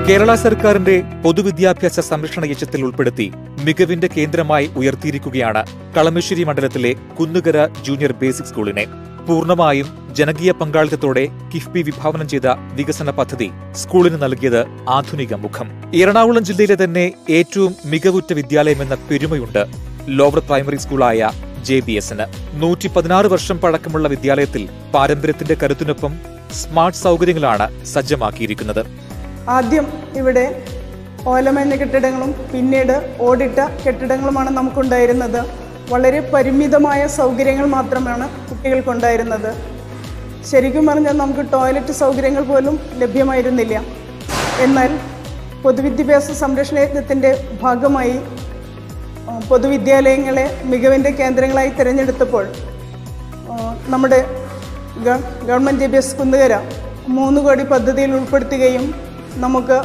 കേരള സർക്കാരിന്റെ പൊതുവിദ്യാഭ്യാസ സംരക്ഷണ യജ്ഞത്തിൽ ഉൾപ്പെടുത്തി മികവിന്റെ കേന്ദ്രമായി ഉയർത്തിയിരിക്കുകയാണ് കളമശ്ശേരി മണ്ഡലത്തിലെ കുന്നുകര ജൂനിയർ ബേസിക് സ്കൂളിനെ. പൂർണ്ണമായും ജനകീയ പങ്കാളിത്തത്തോടെ കിഫ്ബി വിഭാവനം ചെയ്ത വികസന പദ്ധതി സ്കൂളിന് നൽകിയത് ആധുനിക മുഖം. എറണാകുളം ജില്ലയിലെ തന്നെ ഏറ്റവും മികവുറ്റ വിദ്യാലയമെന്ന പെരുമയുണ്ട് ലോവർ പ്രൈമറി സ്കൂളായ JBSന്. 116 വർഷം പഴക്കമുള്ള വിദ്യാലയത്തിൽ പാരമ്പര്യത്തിന്റെ കരുത്തിനൊപ്പം സ്മാർട്ട് സൗകര്യങ്ങളാണ് സജ്ജമാക്കിയിരിക്കുന്നത്. ആദ്യം ഇവിടെ ഓലമേഞ്ഞ കെട്ടിടങ്ങളും പിന്നീട് ഓടിട്ട കെട്ടിടങ്ങളുമാണ് നമുക്കുണ്ടായിരുന്നത്. വളരെ പരിമിതമായ സൗകര്യങ്ങൾ മാത്രമാണ് കുട്ടികൾക്കുണ്ടായിരുന്നത്. ശരിക്കും പറഞ്ഞാൽ നമുക്ക് ടോയ്ലറ്റ് സൗകര്യങ്ങൾ പോലും ലഭ്യമായിരുന്നില്ല. എന്നാൽ പൊതുവിദ്യാഭ്യാസ സംരക്ഷണ യജ്ഞത്തിൻ്റെ ഭാഗമായി പൊതുവിദ്യാലയങ്ങളെ മികവിൻ്റെ കേന്ദ്രങ്ങളായി തിരഞ്ഞെടുത്തപ്പോൾ നമ്മുടെ ഗവൺമെൻറ് JBS കുന്നുകര 3 കോടി പദ്ധതിയിൽ ഉൾപ്പെടുത്തുകയും നമുക്ക്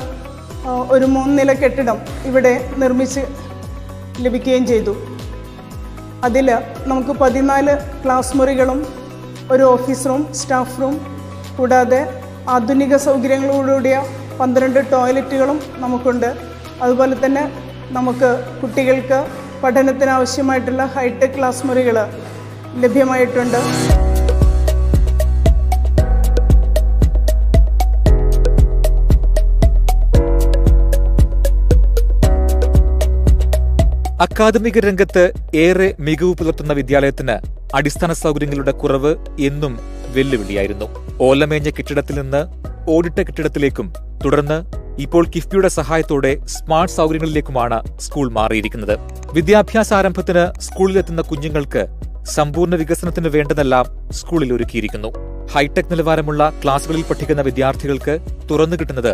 ഒരു 3 നില കെട്ടിടം ഇവിടെ നിർമ്മിച്ച് ലഭിക്കുകയും ചെയ്തു. അതിൽ നമുക്ക് 14 ക്ലാസ് മുറികളും ഒരു ഓഫീസ് റൂം, സ്റ്റാഫ് റൂം, കൂടാതെ ആധുനിക സൗകര്യങ്ങളോടുകൂടിയ 12 ടോയ്ലറ്റുകളും നമുക്കുണ്ട്. അതുപോലെ തന്നെ നമുക്ക് കുട്ടികൾക്ക് പഠനത്തിനാവശ്യമായിട്ടുള്ള ഹൈടെക് ക്ലാസ് മുറികൾ ലഭ്യമായിട്ടുണ്ട്. അക്കാദമിക രംഗത്ത് ഏറെ മികവ് പുലർത്തുന്ന വിദ്യാലയത്തിന് അടിസ്ഥാന സൗകര്യങ്ങളുടെ കുറവ് എന്നും വെല്ലുവിളിയായിരുന്നു. ഓലമേഞ്ഞ കെട്ടിടത്തിൽ നിന്ന് ഓടിട്ട കെട്ടിടത്തിലേക്കും തുടർന്ന് ഇപ്പോൾ കിഫ്ബിയുടെ സഹായത്തോടെ സ്മാർട്ട് സൗകര്യങ്ങളിലേക്കുമാണ് സ്കൂൾ മാറിയിരിക്കുന്നത്. വിദ്യാഭ്യാസാരംഭത്തിന് സ്കൂളിലെത്തുന്ന കുഞ്ഞുങ്ങൾക്ക് സമ്പൂർണ്ണ വികസനത്തിന് വേണ്ടതെല്ലാം സ്കൂളിൽ ഒരുക്കിയിരിക്കുന്നു. ഹൈടെക് നിലവാരമുള്ള ക്ലാസുകളിൽ പഠിക്കുന്ന വിദ്യാർത്ഥികൾക്ക് തുറന്നു കിട്ടുന്നത്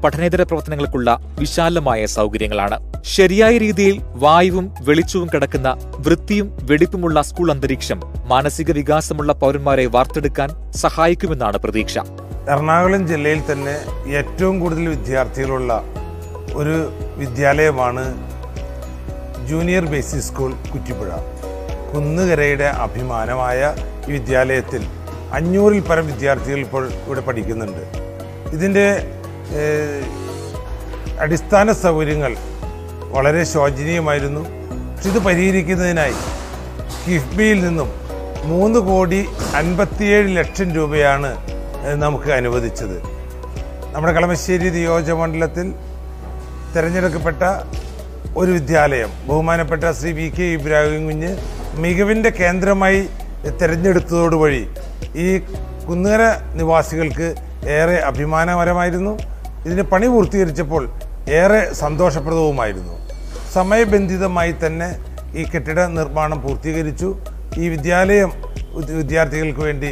പഠനേതര പ്രവർത്തനങ്ങൾക്കുള്ള വിശാലമായ സൗകര്യങ്ങളാണ്. ശരിയായ രീതിയിൽ വായുവും വെളിച്ചവും കിടക്കുന്ന വൃത്തിയും വെടിപ്പുമുള്ള സ്കൂൾ അന്തരീക്ഷം മാനസിക വികാസമുള്ള പൗരന്മാരെ വാർത്തെടുക്കാൻ സഹായിക്കുമെന്നാണ് പ്രതീക്ഷ. എറണാകുളം ജില്ലയിൽ തന്നെ ഏറ്റവും കൂടുതൽ വിദ്യാർത്ഥികളുള്ള ഒരു വിദ്യാലയമാണ് ജൂനിയർ ബേസിക് സ്കൂൾ കുറ്റിപ്പുഴ. കുന്നുകരയുടെ അഭിമാനമായ ഈ വിദ്യാലയത്തിൽ 500-ൽ പരം വിദ്യാർത്ഥികൾ ഇപ്പോൾ ഇവിടെ പഠിക്കുന്നുണ്ട്. ഇതിൻ്റെ അടിസ്ഥാന സൗകര്യങ്ങൾ വളരെ ശോചനീയമായിരുന്നു. ഇത് പരിഹരിക്കുന്നതിനായി കിഫ്ബിയിൽ നിന്നും 3,57,00,000 രൂപയാണ് നമുക്ക് അനുവദിച്ചത്. നമ്മുടെ കളമശ്ശേരി നിയോജകമണ്ഡലത്തിൽ തിരഞ്ഞെടുക്കപ്പെട്ട ഒരു വിദ്യാലയം ബഹുമാനപ്പെട്ട ശ്രീ VK ഇബ്രാഹിം കുഞ്ഞ് മികവിൻ്റെ കേന്ദ്രമായി തിരഞ്ഞെടുത്തതോടുവഴി ഈ കുന്നുകര നിവാസികൾക്ക് ഏറെ അഭിമാനകരമായിരുന്നു. ഇതിന് പണി പൂർത്തീകരിച്ചപ്പോൾ ഏറെ സന്തോഷപ്രദവുമായിരുന്നു. സമയബന്ധിതമായി തന്നെ ഈ കെട്ടിട നിർമ്മാണം പൂർത്തീകരിച്ചു. ഈ വിദ്യാലയം വിദ്യാർത്ഥികൾക്ക് വേണ്ടി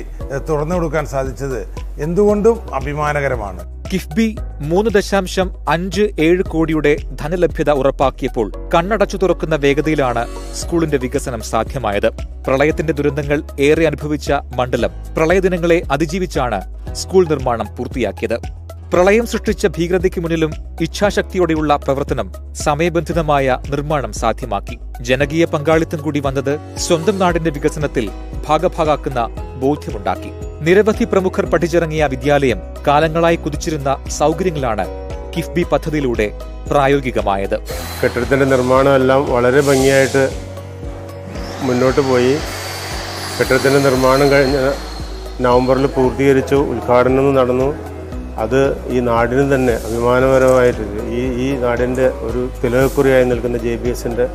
തുറന്നു കൊടുക്കാൻ സാധിച്ചത് എന്തുകൊണ്ടും അഭിമാനകരമാണ്. കിഫ്ബി 3.57 കോടിയുടെ ധനലഭ്യത ഉറപ്പാക്കിയപ്പോൾ കണ്ണടച്ചു തുറക്കുന്ന വേഗതയിലാണ് സ്കൂളിന്റെ വികസനം സാധ്യമായത്. പ്രളയത്തിന്റെ ദുരന്തങ്ങൾ ഏറെ അനുഭവിച്ച മണ്ഡലം പ്രളയദിനങ്ങളെ അതിജീവിച്ചാണ് സ്കൂൾ നിർമ്മാണം പൂർത്തിയാക്കിയത്. പ്രളയം സൃഷ്ടിച്ച ഭീകരതയ്ക്ക് മുന്നിലും ഇച്ഛാശക്തിയോടെയുള്ള പ്രവർത്തനം സമയബന്ധിതമായ നിർമ്മാണം സാധ്യമാക്കി. ജനകീയ പങ്കാളിത്തം കൂടി വന്നത് സ്വന്തം നാടിന്റെ വികസനത്തിൽ ഭാഗഭാക്കാക്കുന്ന ബോധ്യമുണ്ടാക്കി. നിരവധി പ്രമുഖർ പഠിച്ചിറങ്ങിയ വിദ്യാലയം കാലങ്ങളായി കുതിച്ചിരുന്ന സൗകര്യങ്ങളാണ് കിഫ്ബി പദ്ധതിയിലൂടെ പ്രായോഗികമായത്. കെട്ടിടത്തിന്റെ നിർമ്മാണം എല്ലാം വളരെ ഭംഗിയായിട്ട് മുന്നോട്ട് പോയി. കെട്ടിടത്തിന്റെ നിർമ്മാണം കഴിഞ്ഞ നവംബറിൽ പൂർത്തീകരിച്ചു. ഉദ്ഘാടനം നടന്നു. അത് ഈ നാടിന് തന്നെ അഭിമാനപരമായിട്ട് ഈ നാടിൻ്റെ ഒരു തിലകക്കുറിയായി നിൽക്കുന്ന JBSന്റെ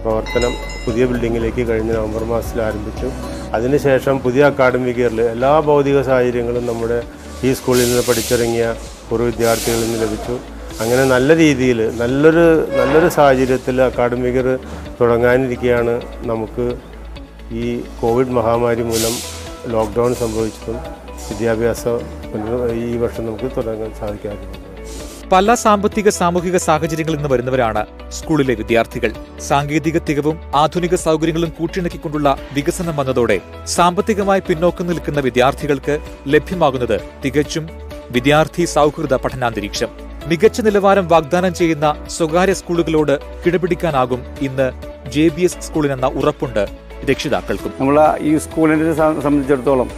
പ്രവർത്തനം പുതിയ ബിൽഡിങ്ങിലേക്ക് കഴിഞ്ഞ നവംബർ മാസത്തിൽ ആരംഭിച്ചു. അതിനുശേഷം പുതിയ അക്കാഡമിക് ഇയറിൽ എല്ലാ ഭൗതിക സാഹചര്യങ്ങളും നമ്മുടെ ഈ സ്കൂളിൽ നിന്ന് പഠിച്ചിറങ്ങിയ പൂർവ്വ വിദ്യാർത്ഥികളിൽ നിന്ന് ലഭിച്ചു. അങ്ങനെ നല്ല രീതിയിൽ നല്ലൊരു സാഹചര്യത്തിൽ അക്കാഡമിക് ഇയർ തുടങ്ങാനിരിക്കുകയാണ്. നമുക്ക് ഈ കോവിഡ് മഹാമാരി മൂലം ലോക്ക്ഡൗൺ സംഭവിച്ചതും വിദ്യാഭ്യാസം ഈ വർഷം നമുക്ക് തുടങ്ങാൻ സാധിക്കാറുണ്ട്. പല സാമ്പത്തിക സാമൂഹിക സാഹചര്യങ്ങളിൽ നിന്ന് വരുന്നവരാണ് സ്കൂളിലെ വിദ്യാർത്ഥികൾ. സാങ്കേതിക തികവും ആധുനിക സൗകര്യങ്ങളും കൂട്ടിയിണക്കിക്കൊണ്ടുള്ള വികസനം വന്നതോടെ സാമ്പത്തികമായി പിന്നോക്കം നിൽക്കുന്ന വിദ്യാർത്ഥികൾക്ക് ലഭ്യമാകുന്നത് തികച്ചും വിദ്യാർത്ഥി സൗഹൃദ പഠനാന്തരീക്ഷം. മികച്ച നിലവാരം വാഗ്ദാനം ചെയ്യുന്ന സ്വകാര്യ സ്കൂളുകളോട് കിടപിടിക്കാനാകും ഇന്ന് JBS സ്കൂളിനെന്ന ഉറപ്പുണ്ട് രക്ഷിതാക്കൾക്കും. നമ്മൾ ഈ സ്കൂളിനെ സംബന്ധിച്ചിടത്തോളം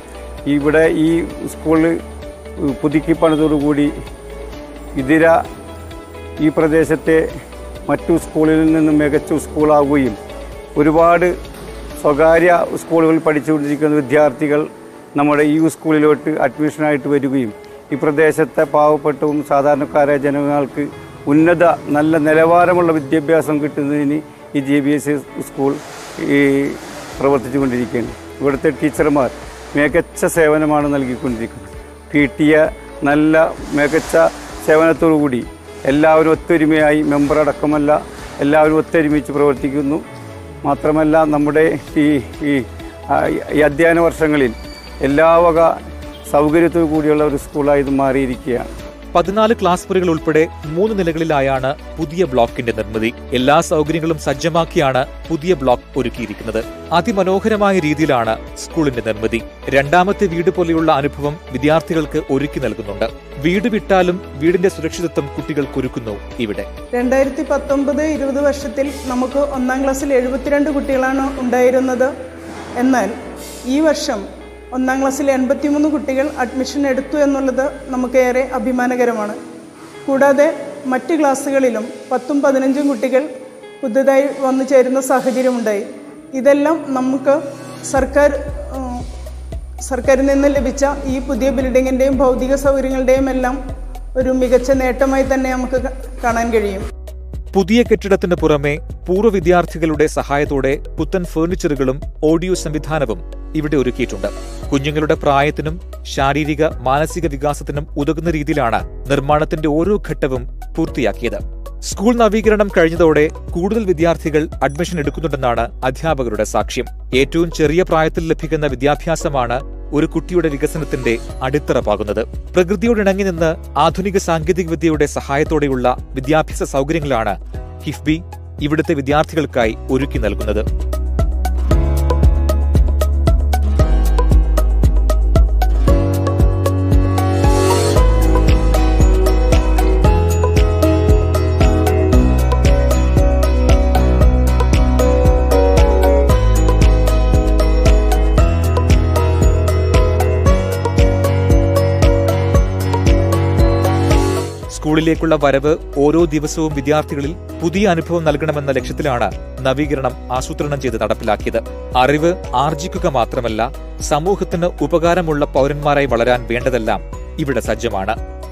ഇവിടെ ഈ സ്കൂളിൽ പുതുക്കി പണിതോടുകൂടി ഇതിര ഈ പ്രദേശത്തെ മറ്റു സ്കൂളിൽ നിന്നും മികച്ച സ്കൂളാവുകയും ഒരുപാട് സ്വകാര്യ സ്കൂളുകളിൽ പഠിച്ചുകൊണ്ടിരിക്കുന്ന വിദ്യാർത്ഥികൾ നമ്മുടെ ഈ സ്കൂളിലോട്ട് അഡ്മിഷനായിട്ട് വരികയും ഈ പ്രദേശത്തെ പാവപ്പെട്ടവും സാധാരണക്കാരായ ജനങ്ങൾക്ക് ഉന്നത നല്ല നിലവാരമുള്ള വിദ്യാഭ്യാസം കിട്ടുന്നതിന് ഈ JBS സ്കൂൾ പ്രവർത്തിച്ചു കൊണ്ടിരിക്കുകയാണ്. ഇവിടുത്തെ ടീച്ചർമാർ മികച്ച സേവനമാണ് നൽകിക്കൊണ്ടിരിക്കുന്നത്. PTA നല്ല മികച്ച സേവനത്തോടുകൂടി എല്ലാവരും ഒത്തൊരുമയായി മെമ്പർ അടക്കമല്ല എല്ലാവരും ഒത്തൊരുമിച്ച് പ്രവർത്തിക്കുന്നു. മാത്രമല്ല നമ്മുടെ ഈ അധ്യയന വർഷങ്ങളിൽ എല്ലാ വക സൗകര്യത്തോടു കൂടിയുള്ള ഒരു സ്കൂളായി ഇത് മാറിയിരിക്കുകയാണ്. 14 ക്ലാസ് മുറികൾ ഉൾപ്പെടെ 3 നിലകളിലായാണ് പുതിയ ബ്ലോക്കിന്റെ നിർമ്മിതി. എല്ലാ സൗകര്യങ്ങളും സജ്ജമാക്കിയാണ് പുതിയ ബ്ലോക്ക് ഒരുക്കിയിരിക്കുന്നത്. അതിമനോഹരമായ രീതിയിലാണ് സ്കൂളിന്റെ നിർമ്മിതി. രണ്ടാമത്തെ വീട് പോലെയുള്ള അനുഭവം വിദ്യാർത്ഥികൾക്ക് ഒരുക്കി നൽകുന്നുണ്ട്. വീട് വിട്ടാലും വീടിന്റെ സുരക്ഷിതത്വം കുട്ടികൾക്കൊരുക്കുന്നു ഇവിടെ. 2019-20 വർഷത്തിൽ നമുക്ക് 1ാം ക്ലാസ്സിൽ 72 കുട്ടികളാണ് ഉണ്ടായിരുന്നത്. എന്നാൽ ഈ വർഷം 1ാം ക്ലാസ്സിൽ 83 കുട്ടികൾ അഡ്മിഷൻ എടുത്തു എന്നുള്ളത് നമുക്കേറെ അഭിമാനകരമാണ്. കൂടാതെ മറ്റ് ക്ലാസ്സുകളിലും 10-15 കുട്ടികൾ പുതുതായി വന്നു ചേരുന്ന സാഹചര്യമുണ്ടായി. ഇതെല്ലാം നമുക്ക് സർക്കാരിൽ നിന്ന് ലഭിച്ച ഈ പുതിയ ബിൽഡിങ്ങിൻ്റെയും ഭൗതിക സൗകര്യങ്ങളുടെയും എല്ലാം ഒരു മികച്ച നേട്ടമായി തന്നെ നമുക്ക് കാണാൻ കഴിയും. പുതിയ കെട്ടിടത്തിന് പുറമെ പൂർവ്വ വിദ്യാർത്ഥികളുടെ സഹായത്തോടെ പുത്തൻ ഫേർണിച്ചറുകളും ഓഡിയോ സംവിധാനവും ഇവിടെ ഒരുക്കിയിട്ടുണ്ട്. കുഞ്ഞുങ്ങളുടെ പ്രായത്തിനും ശാരീരിക മാനസിക വികാസത്തിനും ഉതകുന്ന രീതിയിലാണ് നിർമ്മാണത്തിന്റെ ഓരോ ഘട്ടവും പൂർത്തിയാക്കിയത്. സ്കൂൾ നവീകരണം കഴിഞ്ഞതോടെ കൂടുതൽ വിദ്യാർത്ഥികൾ അഡ്മിഷൻ എടുക്കുന്നുണ്ടെന്നാണ് അധ്യാപകരുടെ സാക്ഷ്യം. ഏറ്റവും ചെറിയ പ്രായത്തിൽ ലഭിക്കുന്ന വിദ്യാഭ്യാസമാണ് ഒരു കുട്ടിയുടെ വികസനത്തിന്റെ അടിത്തറ പാകുന്നത്. പ്രകൃതിയോടിണങ്ങി നിന്ന് ആധുനിക സാങ്കേതികവിദ്യയുടെ സഹായത്തോടെയുള്ള വിദ്യാഭ്യാസ സൗകര്യങ്ങളാണ് കിഫ്ബി ഇവിടുത്തെ വിദ്യാർത്ഥികൾക്കായി ഒരുക്കി നൽകുന്നത്. സ്കൂളിലേക്കുള്ള വരവ് ഓരോ ദിവസവും വിദ്യാർത്ഥികളിൽ പുതിയ അനുഭവം നൽകണമെന്ന ലക്ഷ്യത്തിലാണ് നവീകരണം ആസൂത്രണം ചെയ്ത് നടപ്പിലാക്കിയത്. അറിവ് ആർജിക്കുക മാത്രമല്ല, സമൂഹത്തിന് ഉപകാരമുള്ള പൗരന്മാരായി വളരാൻ വേണ്ടതെല്ലാം ഇവിടെ സജ്ജമാണ്.